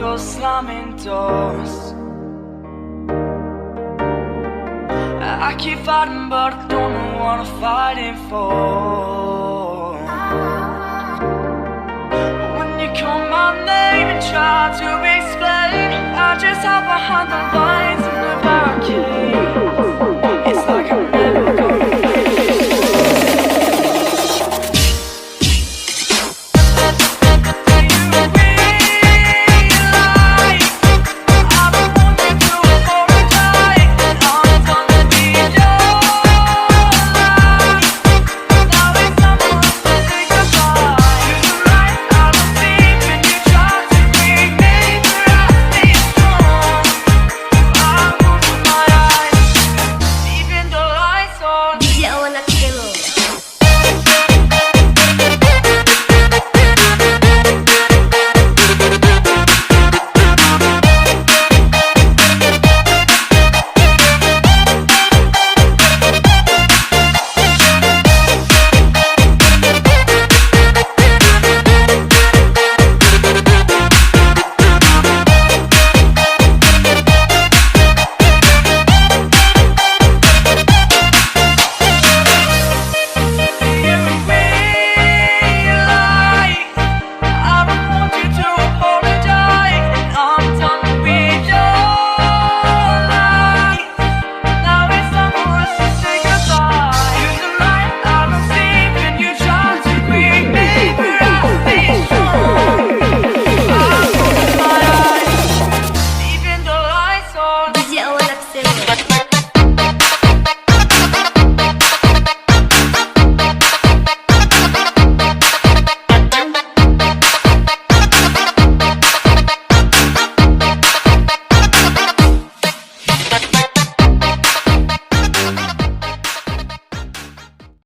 windows slamming doors. I keep fighting but I don't know what I'm fighting for. When you call my name and try to explain, I just hide behind the lines of the barricade.